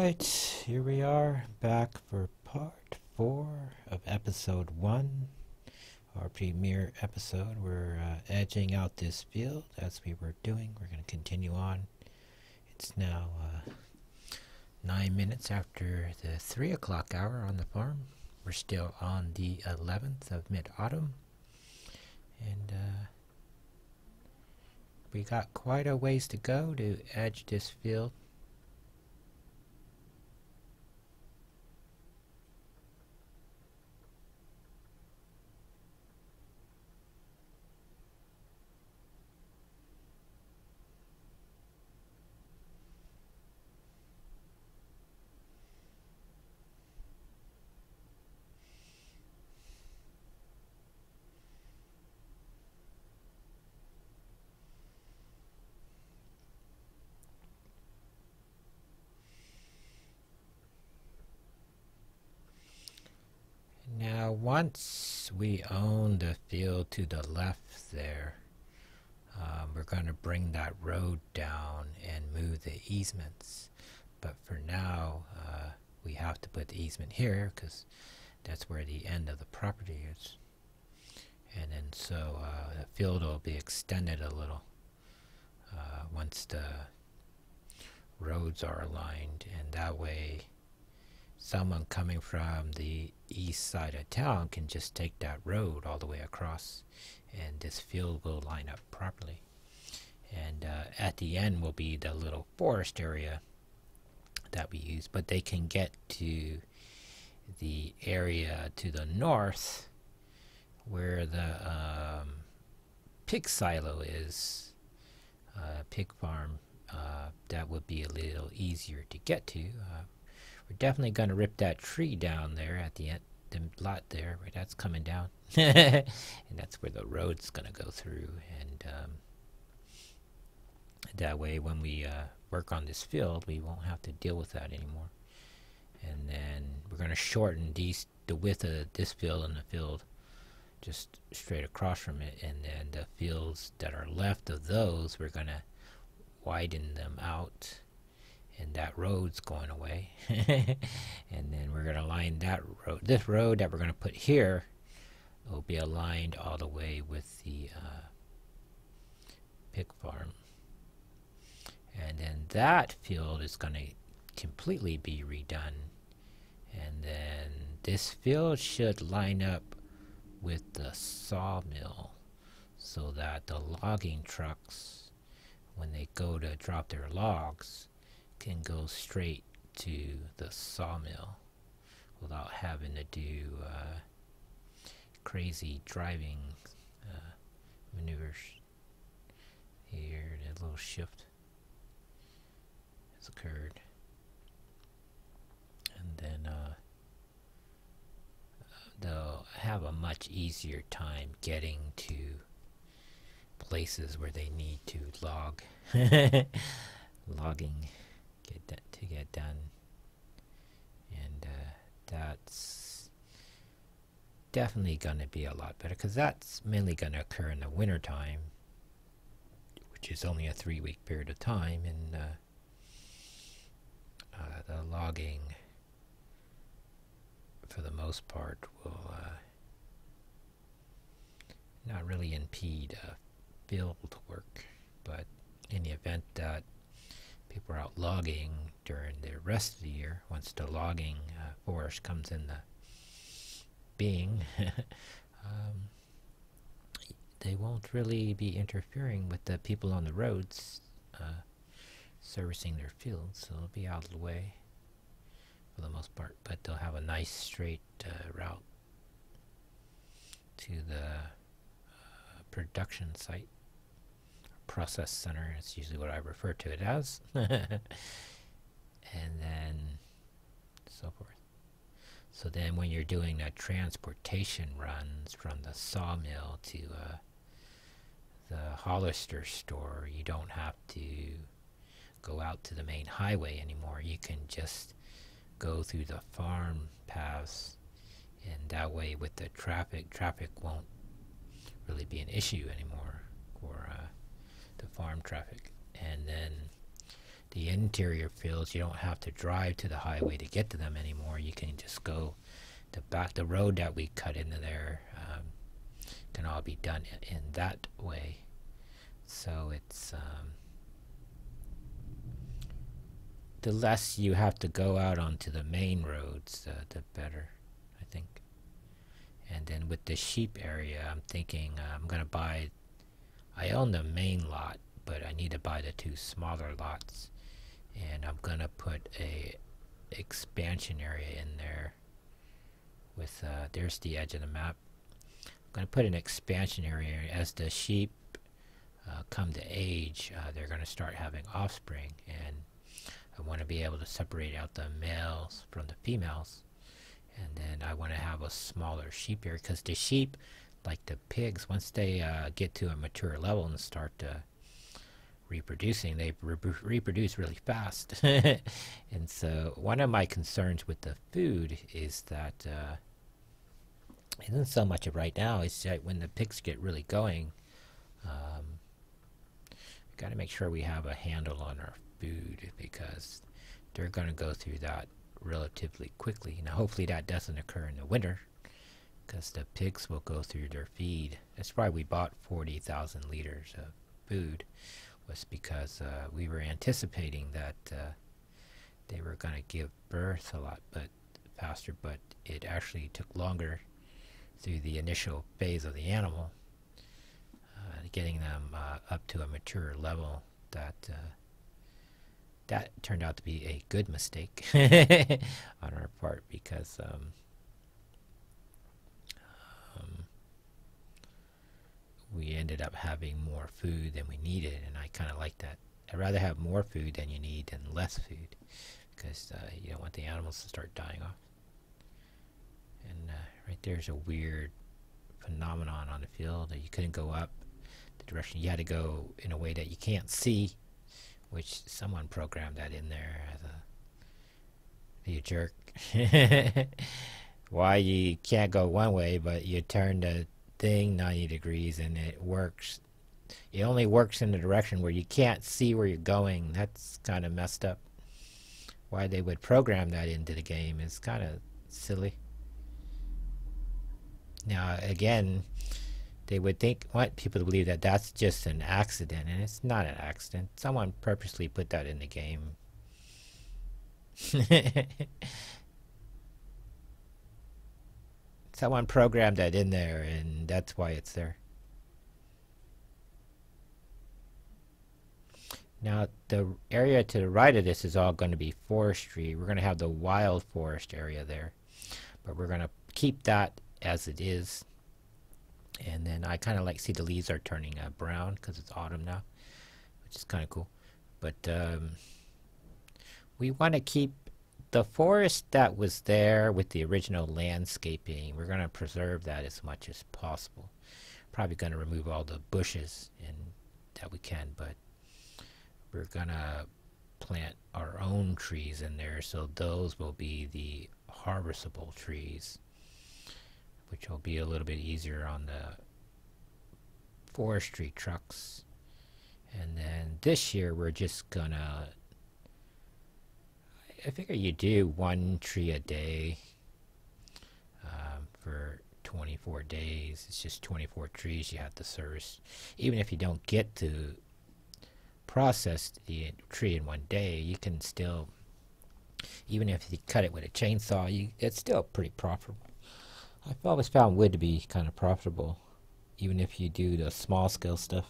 Alright, here we are back for part 4 of episode 1, our premiere episode. We're edging out this field as we were doing. We're going to continue on. It's now 9 minutes after the 3 o'clock hour on the farm. We're still on the 11th of mid-autumn, and we got quite a ways to go to edge this field. Now, once we own the field to the left there, we're going to bring that road down and move the easements. But for now, we have to put the easement here because that's where the end of the property is. And then so the field will be extended a little once the roads are aligned, and that way someone coming from the east side of town can just take that road all the way across, and this field will line up properly. And at the end will be the little forest area that we use, but they can get to the area to the north where the pig silo is, pig farm. That would be a little easier to get to. We're definitely going to rip that tree down there at the end, the lot there, where that's coming down. And that's where the road's going to go through. And that way when we work on this field, we won't have to deal with that anymore. And then we're going to shorten the width of this field and the field just straight across from it. And then the fields that are left of those, we're going to widen them out. And that road's going away. And then we're going to line that road. This road that we're going to put here will be aligned all the way with the pig farm. And then that field is going to completely be redone. And then this field should line up with the sawmill so that the logging trucks, when they go to drop their logs, can go straight to the sawmill without having to do crazy driving maneuvers. Here, the little shift has occurred, and then they'll have a much easier time getting to places where they need to log. Logging get done, and that's definitely going to be a lot better, because that's mainly going to occur in the winter time, which is only a 3-week period of time, and the logging for the most part will not really impede field work. But in the event that people are out logging during the rest of the year, once the logging forest comes into being, they won't really be interfering with the people on the roads servicing their fields, so they'll be out of the way for the most part. But they'll have a nice straight route to the production site. Process center, it's usually what I refer to it as. And then so forth. So then when you're doing the transportation runs from the sawmill to the Hollister store, you don't have to go out to the main highway anymore. You can just go through the farm paths, and that way with the traffic won't really be an issue anymore for the farm traffic. And then the interior fields, you don't have to drive to the highway to get to them anymore. You can just go the road that we cut into there can all be done in that way. So it's the less you have to go out onto the main roads, the better, I think. And then with the sheep area, I'm thinking I'm gonna buy. I own the main lot, but I need to buy the 2 smaller lots, and I'm gonna put a expansion area in there. With there's the edge of the map. I'm gonna put an expansion area as the sheep come to age. They're gonna start having offspring, and I want to be able to separate out the males from the females. And then I want to have a smaller sheep area, because the sheep, like the pigs, once they get to a mature level and start reproducing, they reproduce really fast. And so one of my concerns with the food is that isn't so much of right now, it's that when the pigs get really going, got to make sure we have a handle on our food, because they're going to go through that relatively quickly. Now hopefully that doesn't occur in the winter, because the pigs will go through their feed. That's why we bought 40,000 liters of food, was because we were anticipating that they were going to give birth a lot faster, but it actually took longer through the initial phase of the animal, getting them up to a mature level. That turned out to be a good mistake on our part, because we ended up having more food than we needed, and I kind of like that. I'd rather have more food than you need than less food, because you don't want the animals to start dying off. And right there's a weird phenomenon on the field that you couldn't go up the direction. You had to go in a way that you can't see, which someone programmed that in there as be a jerk. Why you can't go one way, but you turn the thing 90 degrees and it works. It only works in the direction where you can't see where you're going. That's kind of messed up. Why they would program that into the game is kind of silly. Now again, they would want people to believe that that's just an accident, and it's not an accident. Someone purposely put that in the game. Someone programmed that in there, and that's why it's there. Now the area to the right of this is all going to be forestry. We're going to have the wild forest area there, but we're going to keep that as it is. And then I kind of like see the leaves are turning brown because it's autumn now, which is kind of cool. But we want to keep the forest that was there with the original landscaping. We're going to preserve that as much as possible. Probably going to remove all the bushes that we can, but we're going to plant our own trees in there, so those will be the harvestable trees, which will be a little bit easier on the forestry trucks. And then this year we're just gonna, I figure you do 1 tree a day for 24 days. It's just 24 trees you have to service. Even if you don't get to process the tree in 1 day, you can still, even if you cut it with a chainsaw, it's still pretty profitable. I've always found wood to be kind of profitable, even if you do the small scale stuff.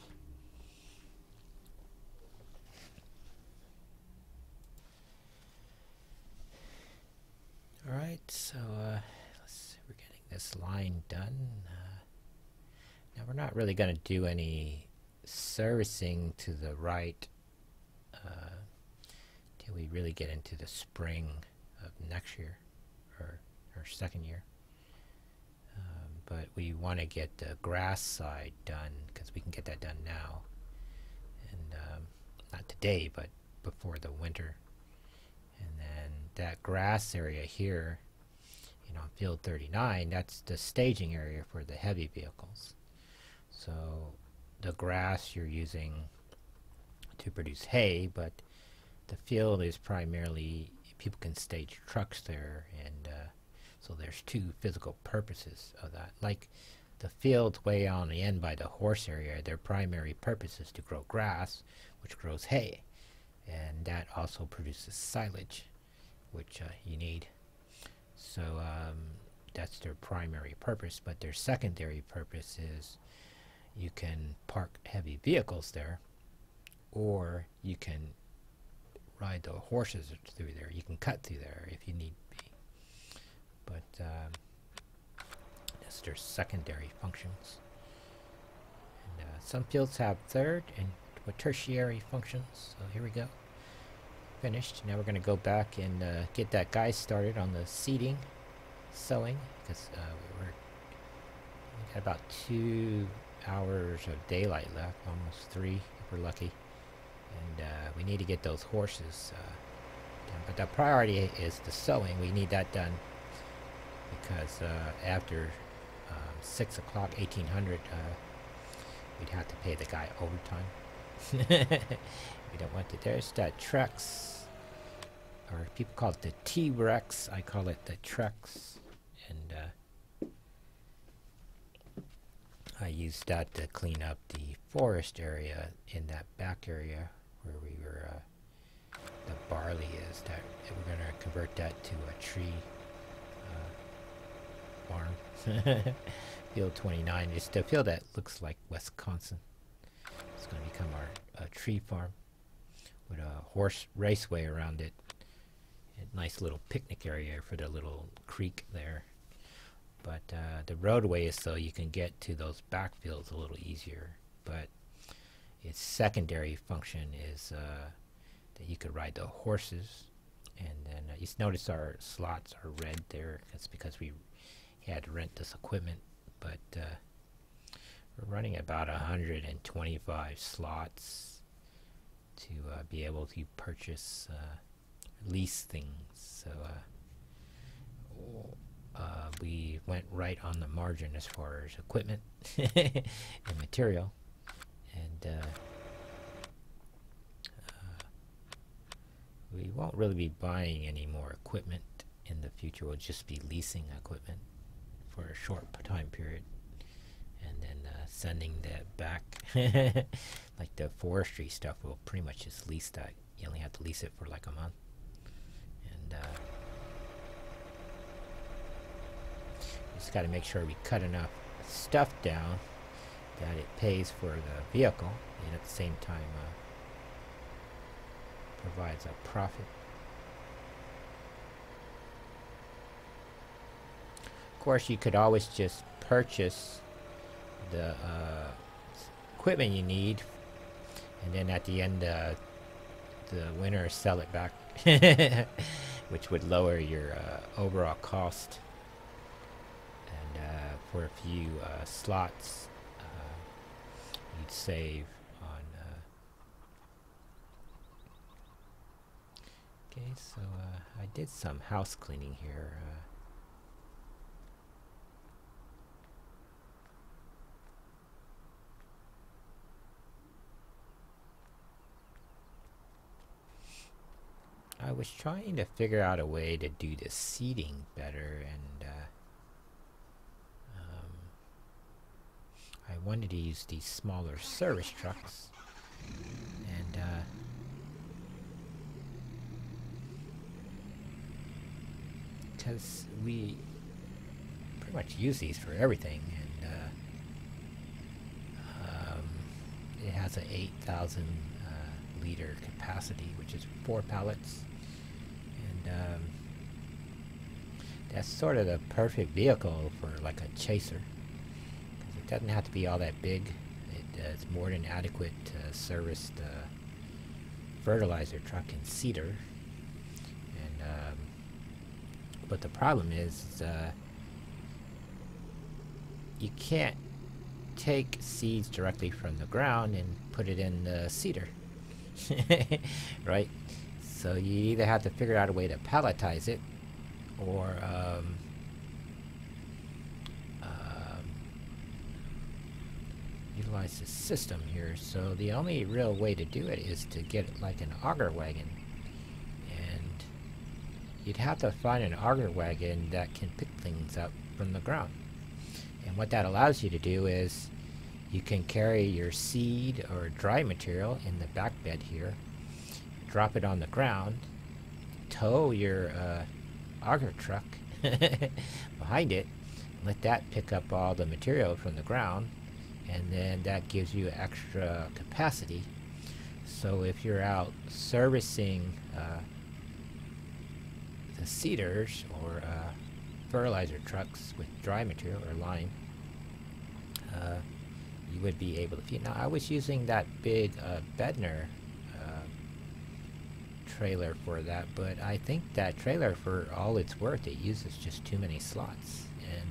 Alright, so let's see, we're getting this line done. Now we're not really going to do any servicing to the right till we really get into the spring of next year, or second year. But we want to get the grass side done, because we can get that done now, and not today, but before the winter. And then that grass area here, on field 39, that's the staging area for the heavy vehicles. So the grass you're using to produce hay, but the field is primarily, people can stage trucks there, and so there's two physical purposes of that. Like the fields way on the end by the horse area, their primary purpose is to grow grass, which grows hay, and that also produces silage, which you need. So that's their primary purpose, but their secondary purpose is you can park heavy vehicles there, or you can ride the horses through there. You can cut through there if you need be. But that's their secondary functions. And some fields have third and tertiary functions. So here we go. Finished. Now we're going to go back and get that guy started on the seeding, sowing, because we got about 2 hours of daylight left, almost 3 if we're lucky. And we need to get those horses done. But the priority is the sowing. We need that done because after 6 o'clock, 1800, we'd have to pay the guy overtime. We don't want to. There's that Trex, or people call it the T-Rex. I call it the Trex. And I used that to clean up the forest area in that back area where we were, the barley is. That we're going to convert that to a tree farm. Field 29 is the field that looks like Wisconsin. It's going to become our tree farm with a horse raceway around it. A nice little picnic area for the little creek there. But the roadway is so you can get to those backfields a little easier. But its secondary function is that you could ride the horses. And then you notice our slots are red there. That's because we had to rent this equipment. But we're running about 125 slots to be able to purchase, lease things. So we went right on the margin as far as equipment and material. And we won't really be buying any more equipment in the future. We'll just be leasing equipment for a short time period, and then sending that back. Like the forestry stuff, we'll pretty much just lease that. You only have to lease it for like a month. And just got to make sure we cut enough stuff down that it pays for the vehicle, and at the same time provides a profit. Of course, you could always just purchase the equipment you need, and then at the end the winner sell it back, which would lower your overall cost. And for a few slots, you'd save on. Okay, so I did some house cleaning here. I was trying to figure out a way to do the seating better, and I wanted to use these smaller service trucks, and because we pretty much use these for everything, and it has an 8,000 liter capacity, which is 4 pallets. And that's sort of the perfect vehicle for like a chaser, because it doesn't have to be all that big. It's more than adequate to service the fertilizer truck in Cedar. And but the problem is you can't take seeds directly from the ground and put it in the Cedar. Right? So you either have to figure out a way to palletize it, or utilize the system here. So the only real way to do it is to get like an auger wagon you'd have to find an auger wagon that can pick things up from the ground. And what that allows you to do is you can carry your seed or dry material in the back bed here, drop it on the ground, tow your auger truck behind it, let that pick up all the material from the ground, and then that gives you extra capacity. So if you're out servicing the seeders or fertilizer trucks with dry material or lime, you would be able to feed. Now I was using that big Bedner trailer for that, but I think that trailer, for all it's worth, it uses just too many slots, and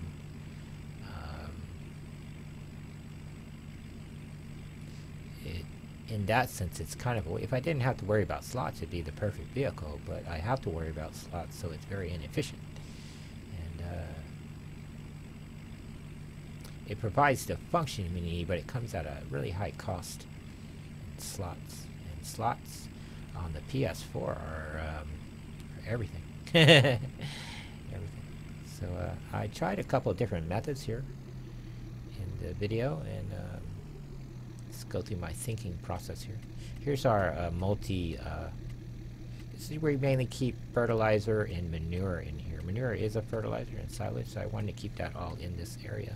in that sense it's kind of if I didn't have to worry about slots, it'd be the perfect vehicle, but I have to worry about slots, so it's very inefficient. And it provides the function we need, but it comes at a really high cost in slots. And slots on the PS4 are everything. Everything. So I tried a couple of different methods here in the video, and let's go through my thinking process here. Here's our this is where we mainly keep fertilizer and manure in here. Manure is a fertilizer and silage, so I wanted to keep that all in this area.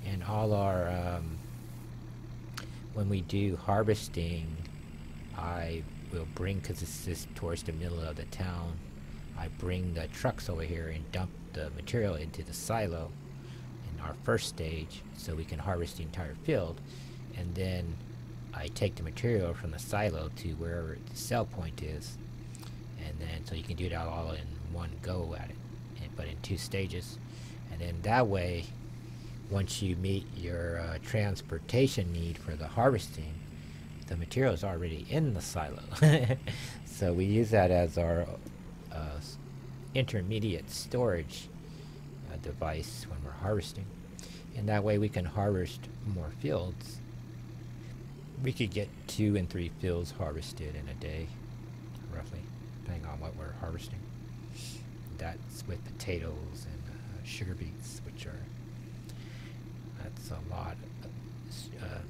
And all our when we do harvesting, I will bring, because this is towards the middle of the town, I bring the trucks over here and dump the material into the silo in our first stage, so we can harvest the entire field. And then I take the material from the silo to wherever the sell point is, and then so you can do that all in one go at it, but in 2 stages. And then that way, once you meet your transportation need for the harvesting, the material is already in the silo. So we use that as our intermediate storage device when we're harvesting. And that way we can harvest more fields. We could get 2 and 3 fields harvested in a day, roughly, depending on what we're harvesting. That's with potatoes and sugar beets, which are, that's a lot.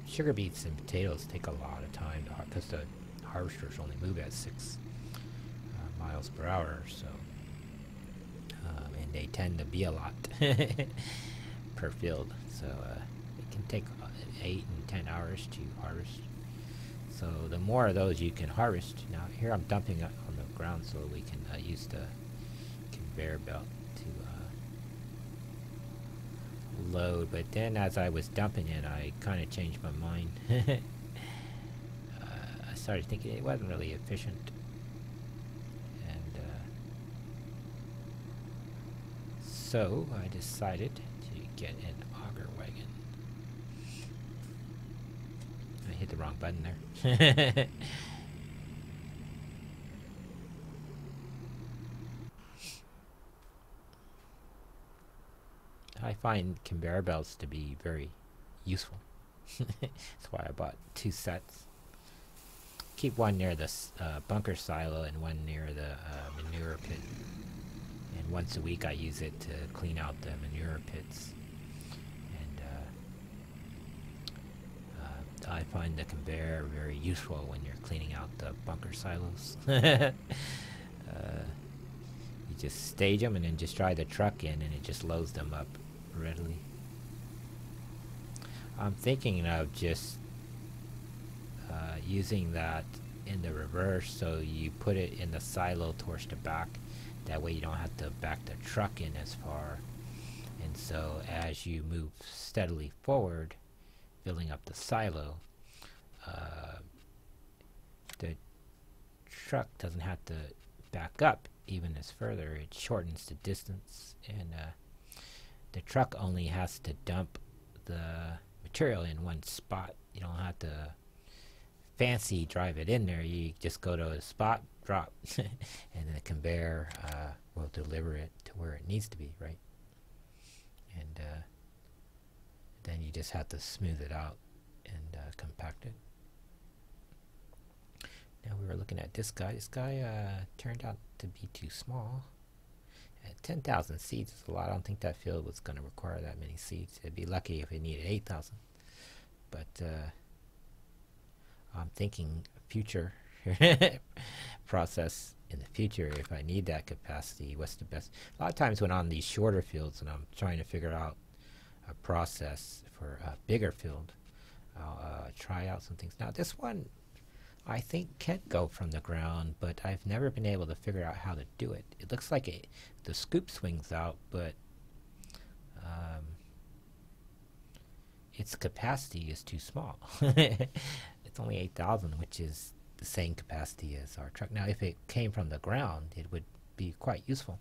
Sugar beets and potatoes take a lot of time to because the harvesters only move at 6 miles per hour, so and they tend to be a lot per field, so it can take 8 and 10 hours to harvest. So the more of those you can harvest. Now here I'm dumping it on the ground so we can use the conveyor belt to load, but then as I was dumping it, I kind of changed my mind. I started thinking it wasn't really efficient, and so I decided to get an auger wagon. I hit the wrong button there. I find conveyor belts to be very useful. That's why I bought 2 sets. Keep one near the bunker silo and one near the manure pit. And once a week I use it to clean out the manure pits. And I find the conveyor very useful when you're cleaning out the bunker silos. You just stage them and then just drive the truck in, and it just loads them up readily. I'm thinking of just using that in the reverse, so you put it in the silo towards the back. That way you don't have to back the truck in as far. And so as you move steadily forward, filling up the silo, the truck doesn't have to back up even as further. It shortens the distance, and the truck only has to dump the material in one spot. You don't have to fancy drive it in there. You just go to a spot, drop, and then the conveyor will deliver it to where it needs to be, right? And then you just have to smooth it out and compact it. Now we were looking at this guy. This guy turned out to be too small. 10,000 seeds is a lot. I don't think that field was going to require that many seeds. It'd be lucky if it needed 8,000. But I'm thinking future process in the future. If I need that capacity, what's the best? A lot of times when on these shorter fields and I'm trying to figure out a process for a bigger field, I'll try out some things. Now this one I think can't go from the ground, but I've never been able to figure out how to do it. It looks like the scoop swings out, but its capacity is too small. It's only 8,000, which is the same capacity as our truck. Now if it came from the ground, it would be quite useful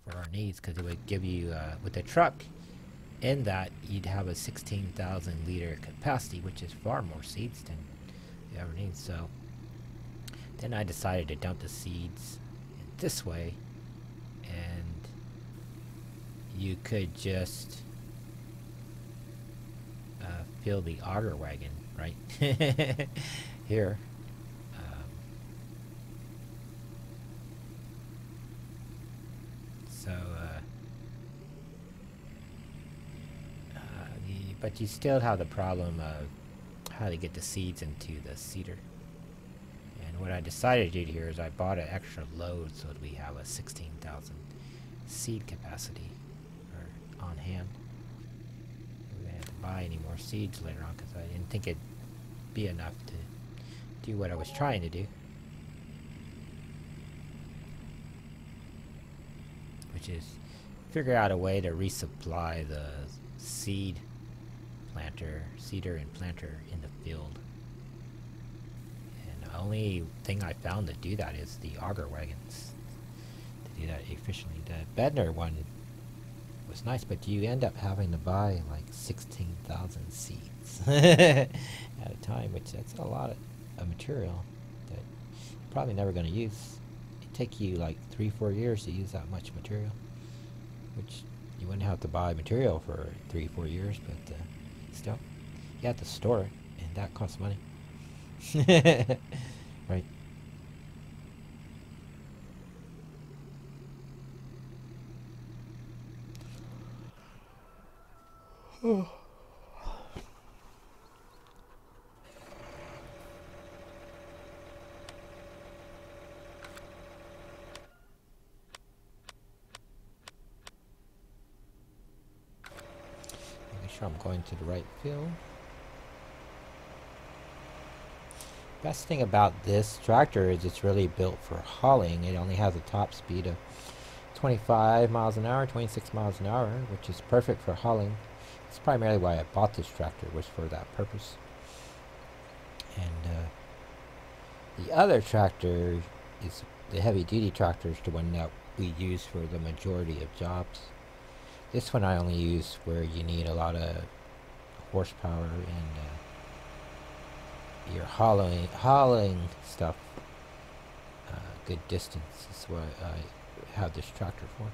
for our needs, because it would give you, with the truck, in that you'd have a 16,000 liter capacity, which is far more seeds than you ever need. So then I decided to dump the seeds in this way, and you could just fill the auger wagon right here. But you still have the problem of how to get the seeds into the seeder. And what I decided to do here is I bought an extra load so that we have a 16,000 seed capacity on hand. We didn't have to buy any more seeds later on because I didn't think it'd be enough to do what I was trying to do, which is figure out a way to resupply the seeder and planter in the field. And the only thing I found to do that is the auger wagons to do that efficiently. The Bednar one was nice, but you end up having to buy like 16,000 seeds at a time, which that's a lot of material that you're probably never going to use. It'd take you like 3-4 years to use that much material, which you wouldn't have to buy material for 3-4 years, but still, you have to store it, and that costs money. Right. Oh. Sure I'm going to the right field. Best thing about this tractor is it's really built for hauling. It only has a top speed of 25 miles an hour, 26 miles an hour, which is perfect for hauling. That's primarily why I bought this tractor, was for that purpose. And the other tractor is the heavy duty tractor, is the one that we use for the majority of jobs. This one I only use where you need a lot of horsepower and you're hauling stuff good distance. Is what I have this tractor for.